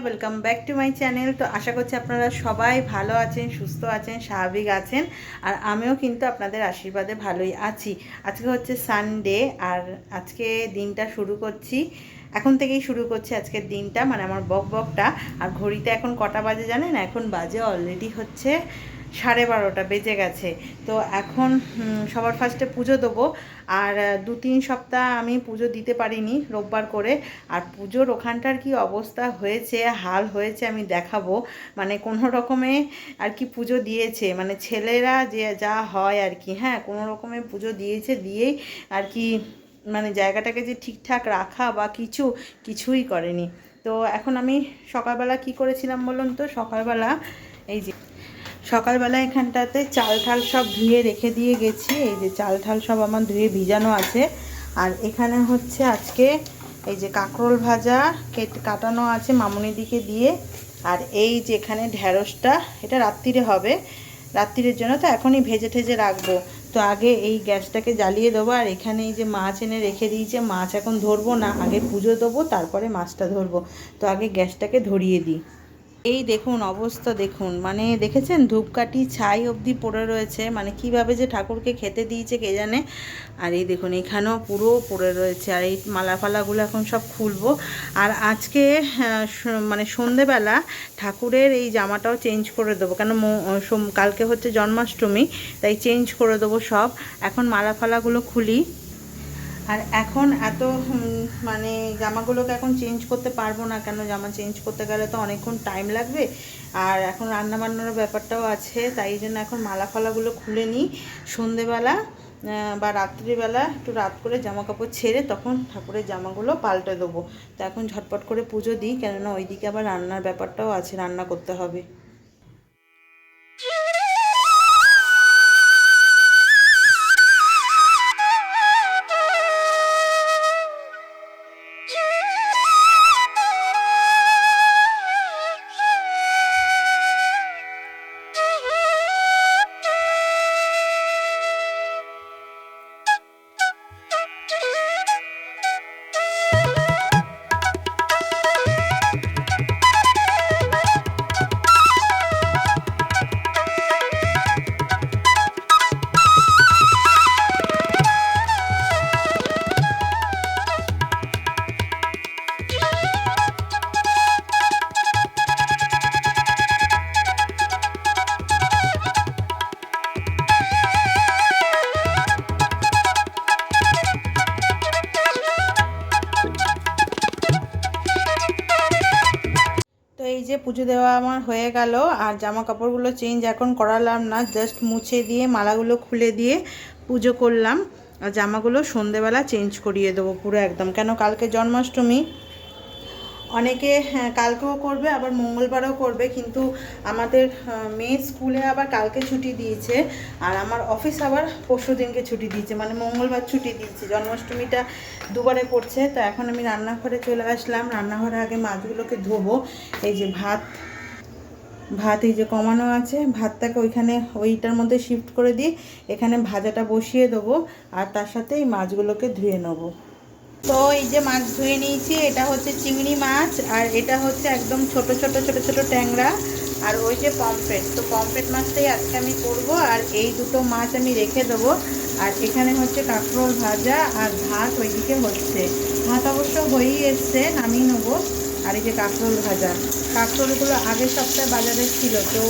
Welcome back to my channel. তো আশা করছি আপনারা সবাই ভালো আছেন, সুস্থ আছেন, স্বাভাবিক আছেন। আর আমিও কিন্তু আপনাদের আশীর্বাদে ভালোই আছি। আজকে হচ্ছে সানডে, আর আজকে দিনটা শুরু করছি, এখন থেকেই শুরু করছি আজকের দিনটা, মানে আমার বকটা। আর ঘড়িতে এখন কটা বাজে জানেন? এখন বাজে অলরেডি হচ্ছে 12:30 বেজে গেছে। তো এখন সবার ফার্স্টে পুজো দেবো। আর 2-3 সপ্তাহ আমি পুজো দিতে পারিনি রোববার করে। আর পুজোর ওখানটার কি অবস্থা হয়েছে, হাল হয়েছে আমি দেখাবো। মানে কোনো রকমে আর কি পুজো দিয়েছে, মানে ছেলেরা যে যা হয় আর কি, হ্যাঁ, কোনো রকমে পুজো দিয়েছে, দিয়েই আর কি মানে জায়গাটাকে যে ঠিকঠাক রাখা বা কিছুই করেনি। তো এখন আমি সকালবেলা কি করেছিলাম বলুন তো? সকালবেলা এখানটাতে চাল ঠাল সব ধুয়ে রেখে দিয়ে গেছি। এই যে চাল ঠাল সব আমার ধুয়ে ভিজানো আছে। আর এখানে হচ্ছে আজকে এই যে কাঁকরোল ভাজা কাটানো আছে মামুনিদিকে দিয়ে। আর এই যে এখানে ঢ্যাঁড়সটা, এটা রাত্রিরে হবে, রাত্রিরের জন্য তো এখনই ভেজে ঠেজে রাখবো। তো আগে এই গ্যাসটাকে জ্বালিয়ে দেবো। আর এখানে এই যে মাছ এনে রেখে দিয়েছে, মাছ এখন ধরবো না, আগে পুজো দেবো তারপরে মাছটা ধরবো। তো আগে গ্যাসটাকে ধরিয়ে দিই। এই দেখুন অবস্থা, দেখুন মানে দেখেছেন ধূপকাঠি ছাই অবধি পড়ে রয়েছে, মানে কিভাবে যে ঠাকুরকে খেতে দিয়েছে কে জানে। আর এই দেখুন এখানেও পুরো পড়ে রয়েছে। আর এই মালা ফালাগুলো এখন সব খুলবো। আর আজকে মানে সন্ধেবেলা ঠাকুরের এই জামাটাও চেঞ্জ করে দেবো, কেন কালকে হচ্ছে জন্মাষ্টমী, তাই চেঞ্জ করে দেবো সব। এখন মালা ফালাগুলো খুলি। আর এখন এত মানে জামাগুলোকে এখন চেঞ্জ করতে পারবো না, কেন জামা চেঞ্জ করতে গেলে তো অনেকক্ষণ টাইম লাগবে। আর এখন রান্নাবান্নার ব্যাপারটাও আছে, তাই জন্য এখন মালা ফালাগুলো খুলে নিই। সন্ধেবেলা বা রাত্রিবেলা একটু রাত করে জামা কাপড় ছেড়ে তখন ঠাকুরের জামাগুলো পাল্টে দেবো। তো এখন ঝটপট করে পুজো দিই, কেননা ওইদিকে আবার রান্নার ব্যাপারটাও আছে, রান্না করতে হবে। তো এই যে পুজো দেওয়া আমার হয়ে গেল। আর জামা কাপড়গুলো চেঞ্জ এখন করালাম না, জাস্ট মুছে দিয়ে মালাগুলো খুলে দিয়ে পুজো করলাম। আর জামাগুলো সন্ধেবেলা চেঞ্জ করিয়ে দেবো পুরো একদম, কেন কালকে জন্মাষ্টমী। অনেকে কালকেও করবে, আবার মঙ্গলবারও করবে, কিন্তু আমাদের মেয়ের স্কুলে আবার কালকে ছুটি দিয়েছে। আর আমার অফিস আবার পরশু দিনকে ছুটি দিয়েছে, মানে মঙ্গলবার ছুটি দিয়েছে। জন্মাষ্টমীটা দুবারে পড়ছে। তো এখন আমি রান্নাঘরে চলে আসলাম। রান্নাঘরে আগে মাছগুলোকে ধোবো। এই যে ভাত এই যে কমানো আছে, ভাতটাকে ওইটার মধ্যে শিফট করে দিয়ে এখানে ভাজাটা বসিয়ে দেবো। আর তার সাথে এই মাছগুলোকে ধুয়ে নেবো। তো এই যে মাছ ধুয়ে নিয়েছি, এটা হচ্ছে চিংড়ি মাছ, আর এটা হচ্ছে একদম ছোট ছোট ছোট ছোট ট্যাংরা। আর ওই যে পমফ্রেট, তো পমফ্রেট মাছটাই আজকে আমি করব। আর এই দুটো মাছ আমি রেখে দেবো। আর এখানে হচ্ছে কাঁকরোল ভাজা, আর ভাত ওইদিকে হচ্ছে। ভাত অবশ্য হয়েই এসছে, নামিয়ে নেবো। আর এই যে কাঁকরোল ভাজা, কাঁকরোলগুলো আগের সপ্তাহে বাজারে ছিল, তো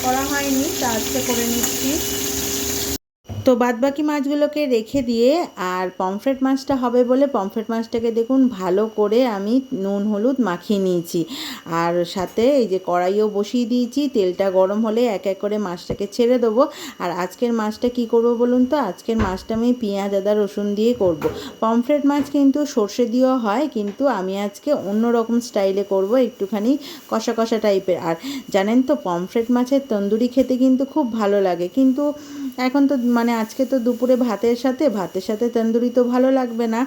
করা হয়নি, তা আজকে করে নিচ্ছি। তো বাদবাকি মাছগুলোকে রেখে দিয়ে, আর পমফ্রেট মাছটা হবে বলে পমফ্রেট মাছটাকে দেখুন ভালো করে আমি নুন হলুদ মাখিয়ে নিয়েছি। আর সাথে এই যে কড়াইও বসিয়ে দিয়েছি, তেলটা গরম হলে এক এক করে মাছটাকে ছেড়ে দেবো। আর আজকের মাছটা কি করব বলুন তো? আজকের মাছটা আমি পেঁয়াজ আদা রসুন দিয়ে করব। পমফ্রেট মাছ কিন্তু সর্ষে দিয়েও হয়, কিন্তু আমি আজকে অন্য রকম স্টাইলে করব, একটুখানি কষা কষা টাইপের। আর জানেন তো পমফ্রেট মাছের তন্দুরি খেতে কিন্তু খুব ভালো লাগে, কিন্তু এখন তো মানে আজকে তো দুপুরে ভাতের সাথে তন্দুরি তো ভালো লাগবে না।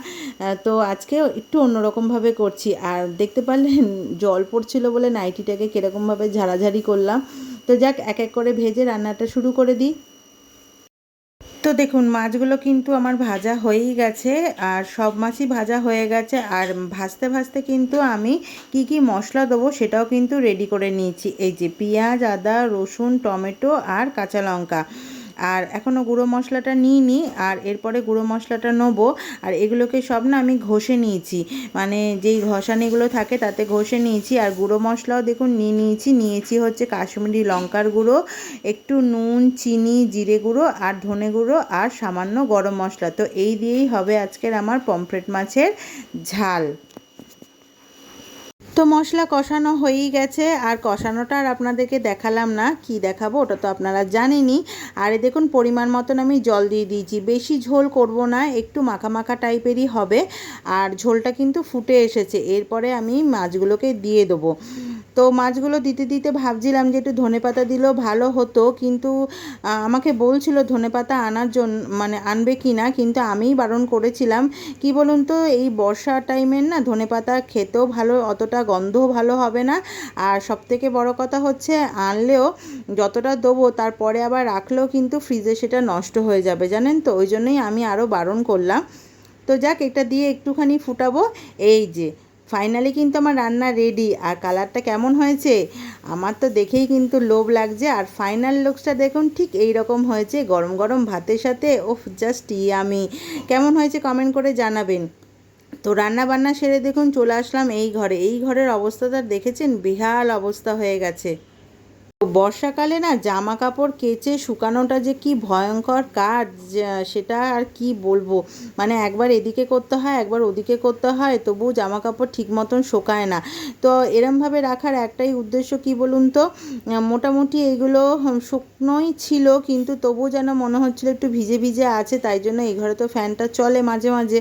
তো আজকে একটু অন্যরকমভাবে করছি। আর দেখতে পারলেন জল পড়ছিল বলে নাইটিটাকে কীরকমভাবে ঝাড়াঝাড়ি করলাম। তো যাক, এক এক করে ভেজে রান্নাটা শুরু করে দিই। তো দেখুন মাছগুলো কিন্তু আমার ভাজা হয়েই গেছে, আর সব মাছই ভাজা হয়ে গেছে। আর ভাজতে ভাজতে কিন্তু আমি কি কি মশলা দেবো সেটাও কিন্তু রেডি করে নিয়েছি। এই যে পেঁয়াজ, আদা, রসুন, টমেটো আর কাঁচা লঙ্কা। আর এখনও গুঁড়ো মশলাটা নিইনি, আর এরপরে গুঁড়ো মশলাটা নেবো। আর এগুলোকে সব না আমি ঘষে নিয়েছি, মানে যেই ঘষানিগুলো থাকে তাতে ঘষে নিয়েছি। আর গুঁড়ো মশলাও দেখুন নিয়েছি হচ্ছে কাশ্মীরি লঙ্কার গুঁড়ো, একটু নুন, চিনি, জিরে গুঁড়ো আর ধনে গুঁড়ো আর সামান্য গরম মশলা। তো এই দিয়েই হবে আজকের আমার পমফ্রেট মাছের ঝাল। তো মশলা কষানো হয়েই গেছে, আর কষানোটা আর আপনাদেরকে দেখালাম না, কি দেখাবো ওটা তো আপনারা জানেনই। আর দেখুন পরিমাণ মতন আমি জল দিয়ে দিয়েছি, বেশি ঝোল করব না, একটু মাখা মাখা টাইপেরই হবে। আর ঝোলটা কিন্তু ফুটে এসেছে, এরপরে আমি মাছগুলোকে দিয়ে দেবো। তো মাছগুলো দিতে দিতে ভাবছিলাম যে একটু ধনেপাতা দিলেও ভালো হতো, কিন্তু আমাকে বলছিল ধনেপাতা আনার জন্য, মানে আনবে কি না, কিন্তু আমিই বারণ করেছিলাম। কি বলুন তো, এই বর্ষা টাইমের না ধনেপাতা খেতেও ভালো, অতটা গন্ধও ভালো হবে না। আর সবথেকে বড় কথা হচ্ছে আনলেও যতটা দেবো তারপরে আবার রাখলেও কিন্তু ফ্রিজে সেটা নষ্ট হয়ে যাবে, জানেন তো, ওই জন্যই আমি আরও বারণ করলাম। তো যাক, এটা দিয়ে একটুখানি ফুটাবো। এই যে ফাইনালি কিন্তু আমার রান্না রেডি। আর কালারটা কেমন হয়েছে আমার তো দেখেই কিন্তু লোভ লাগছে। আর ফাইনাল লুকসটা দেখুন, ঠিক এই রকম হয়েছে গরম গরম ভাতের সাথে। ওফ, জাস্ট ইয়ামি। কেমন হয়েছে কমেন্ট করে জানাবেন। তো রান্না বান্না সেরে দেখুন চলে আসলাম এই ঘরে। এই ঘরের অবস্থাটা দেখেছেন, বেহাল অবস্থা হয়ে গেছে। বর্ষাকালে না জামা কাপড় কেচে শুকানোটা যে কি ভয়ঙ্কর কাজ, সেটা আর কি বলবো। মানে একবার এদিকে করতে হয়, একবার ওদিকে করতে হয়, তবু জামা কাপড় ঠিক মতন শোকায় না। তো এরমভাবে রাখার একটাই উদ্দেশ্য, কি বলুন তো, মোটামুটি এগুলো শুকনোই ছিল, কিন্তু তবু যেন মনে হচ্ছিলো একটু ভিজে ভিজে আছে। তাই জন্য এই ঘরে তো ফ্যানটা চলে মাঝে মাঝে,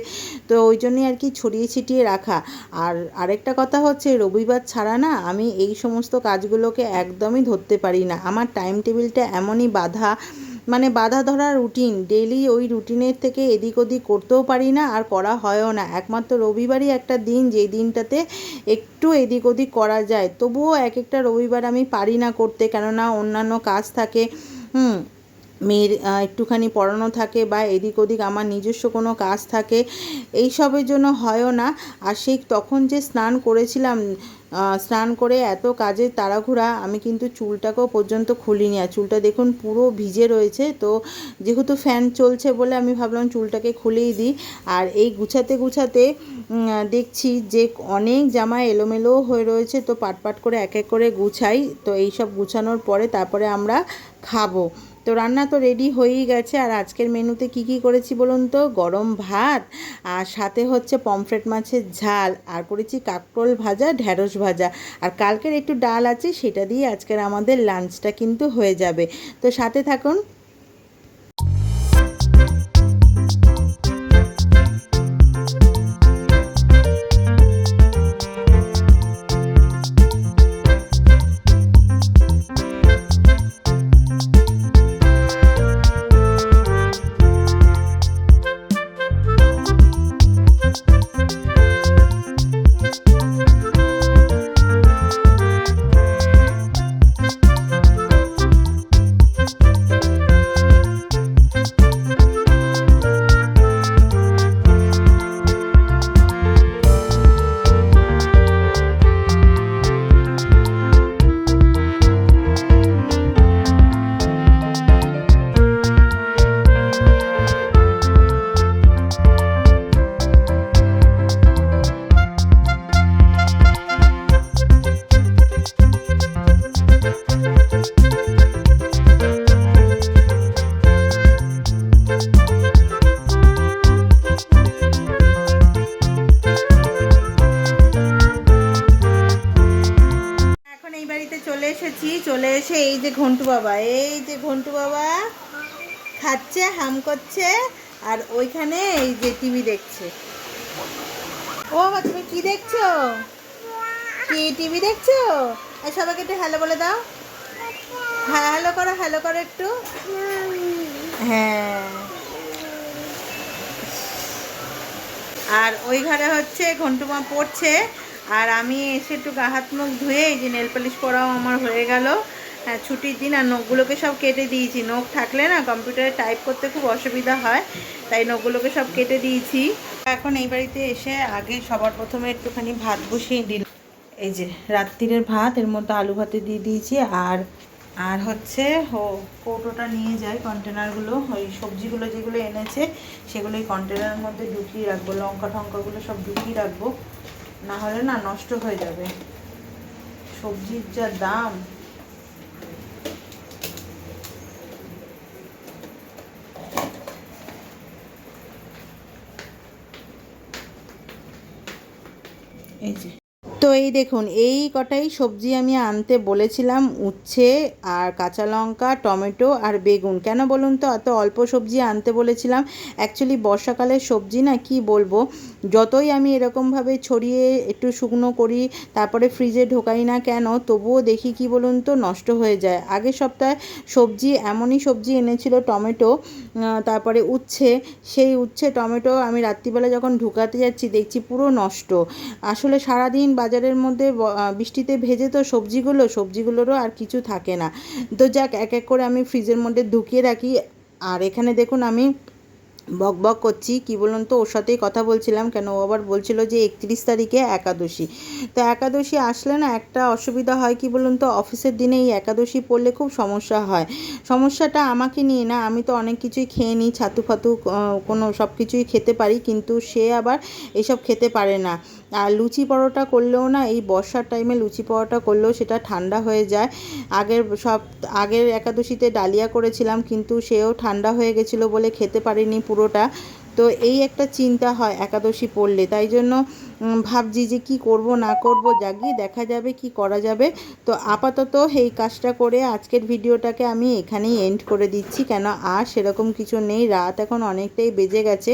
তো ওই জন্যই আর কি ছড়িয়ে ছিটিয়ে রাখা। আর আরেকটা কথা হচ্ছে, রবিবার ছাড়া না আমি এই সমস্ত কাজগুলোকে একদমই ধরতে পারি না। আমার টাইম টেবিলটা এমনই বাঁধা, মানে বাঁধা ধরা রুটিন, ডেইলি ওই রুটিনের থেকে এদিক ওদিক করতেও পারি না, আর করা হয়ও না। একমাত্র রবিবারই একটা দিন, যেই দিনটাতে একটু এদিক ওদিক করা যায়। তবুও এক একটা রবিবার আমি পারি না করতে, কেননা অন্যান্য কাজ থাকে, মেয়ের একটুখানি পড়ানো থাকে, বা এদিক ওদিক আমার নিজস্ব কোনো কাজ থাকে, এই সবের জন্য হয়ও না। আর সেই তখন যে স্নান করেছিলাম, স্নান করে এত কাজের তাড়াহুড়া, আমি কিন্তু চুলটাকেও পর্যন্ত খুলিনি। আর চুলটা দেখুন পুরো ভিজে রয়েছে। তো যেহেতু ফ্যান চলছে বলে আমি ভাবলাম চুলটাকে খুলেই দিই। আর এই গুছাতে গুছাতে দেখছি যে অনেক জামা এলোমেলো হয়ে রয়েছে, তো পাট করে এক এক করে গুছাই। তো এই সব গুছানোর পরে তারপরে আমরা খাবো। তো রান্না তো রেডি হয়েই গেছে। আর আজকের মেনুতে কি কি করেছি বলুন তো, গরম ভাত, আর সাথে হচ্ছে পমফ্রেট মাছের ঝাল, আর করেছি কাঁকরোল ভাজা, ঢ্যাঁড়স ভাজা, আর কালকের একটু ডাল আছে, সেটা দিয়ে আজকের আমাদের লাঞ্চটা কিন্তু হয়ে যাবে। তো সাথে থাকুন। চলে এসে এই যে ঘন্টু বাবা খাচ্ছে, হাম করছে, আর ওইখানে এই যে টিভি দেখছে। ও বাবা, তুমি কি দেখছো? কি টিভি দেখছো? আর সবাইকে একটু হ্যালো বলে দাও। হ্যাঁ, হ্যালো করো একটু। হ্যাঁ। আর ওই ঘরে হচ্ছে ঘন্টু মা পড়ছে, আর আমি এসে একটু গা হাত মুখ ধুয়ে এই যে নেল পালিশ পরাও আমার হয়ে গেল। হ্যাঁ, ছুটির দিন আর নখগুলোকে সব কেটে দিয়েছি। নখ থাকলে না কম্পিউটারে টাইপ করতে খুব অসুবিধা হয়, তাই নখগুলোকে সব কেটে দিয়েছি। এখন এই বাড়িতে এসে আগে সবার প্রথমে একটুখানি ভাত বসিয়ে দিলাম। এই যে রাত্রিরের ভাত, এর মধ্যে আলু ভাতে দিয়ে দিয়েছি। আর আর হচ্ছে কৌটোটা নিয়ে যাই, কন্টেনারগুলো ওই সবজিগুলো যেগুলো এনেছে সেগুলো এই কন্টেনারের মধ্যে ঢুকিয়ে রাখবো। লঙ্কা টঙ্কাগুলো সব ঢুকিয়ে রাখবো, না হলে না নষ্ট হয়ে যাবে। সবজির যা দাম, এই যে। তো এই দেখুন, এই কটাই সবজি আমি আনতে বলেছিলাম, উচ্ছে আর কাঁচা লঙ্কা, টমেটো আর বেগুন। কেন বলুন তো, এত অল্প সবজি আনতে বলেছিলাম। অ্যাকচুয়ালি বর্ষাকালের সবজি না, কি বলবো, যতই আমি এরকমভাবে ছড়িয়ে একটু শুকনো করি, তারপরে ফ্রিজে ঢোকাই না কেন, তবুও দেখি কি বলুন তো, নষ্ট হয়ে যায়। আগের সপ্তাহে সবজি, এমনই সবজি এনেছিল, টমেটো, তারপরে উচ্ছে। সেই উচ্ছে টমেটো আমি রাত্রিবেলা যখন ঢুকাতে যাচ্ছি দেখছি পুরো নষ্ট। আসলে সারাদিন বাজারের মধ্যে বৃষ্টিতে ভেজে তো সবজিগুলোরও আর কিছু থাকে না। তো যাক, এক এক করে আমি ফ্রিজের মধ্যে ঢুকিয়ে রাখি। আর এখানে দেখুন আমি বক বক করছি, কি বলুন তো, ওর সাথেই কথা বলছিলাম, কেন ও আবার বলছিল যে 31 তারিখে একাদশী। তো একাদশী আসলে না একটা অসুবিধা হয়, কি বলুন তো, অফিসের দিনে এই একাদশী পড়লে খুব সমস্যা হয়। সমস্যাটা আমাকে নিয়ে না, আমি তো অনেক কিছুই খেয়ে নিই, ছাতু ফাতু কোনো সব কিছুই খেতে পারি, কিন্তু সে আবার এসব খেতে পারে না। আর লুচি পরোটা করলেও না, এই বর্ষার টাইমে লুচি পরোটা করলেও সেটা ঠান্ডা হয়ে যায়। আগের একাদশীতে ডালিয়া করেছিলাম, কিন্তু সেও ঠান্ডা হয়ে গেছিলো বলে খেতে পারিনি পুরোটা। তো এই একটা চিন্তা হয় একাদশী পড়লে, তাই জন্য ভাবছি যে কি করব না করব, যাগি দেখা যাবে কি করা যাবে। তো আপাতত এই কাজটা করে আজকের ভিডিওটাকে আমি এখানেই এন্ড করে দিচ্ছি, কেন আর সেরকম কিছু নেই। রাত এখন অনেকটাই বেজে গেছে,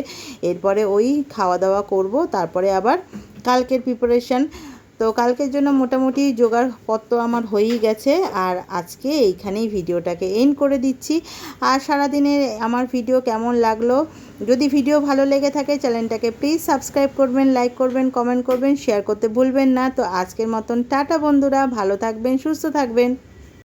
এরপরে ওই খাওয়া দাওয়া করব, তারপরে আবার কালকের প্রিপারেশান। তো কালকের জন্য মোটামুটি জোগাড়পত্র আমার হয়েই গেছে। আর আজকে এইখানেই ভিডিওটাকে এন্ড করে দিচ্ছি। আর সারাদিনের আমার ভিডিও কেমন লাগলো, যদি ভিডিও ভালো লেগে থাকে চ্যানেলটাকে প্লিজ সাবস্ক্রাইব করবেন, লাইক করবেন, কমেন্ট করবেন, শেয়ার করতে ভুলবেন না। তো আজকের মতন টাটা বন্ধুরা, ভালো থাকবেন, সুস্থ থাকবেন।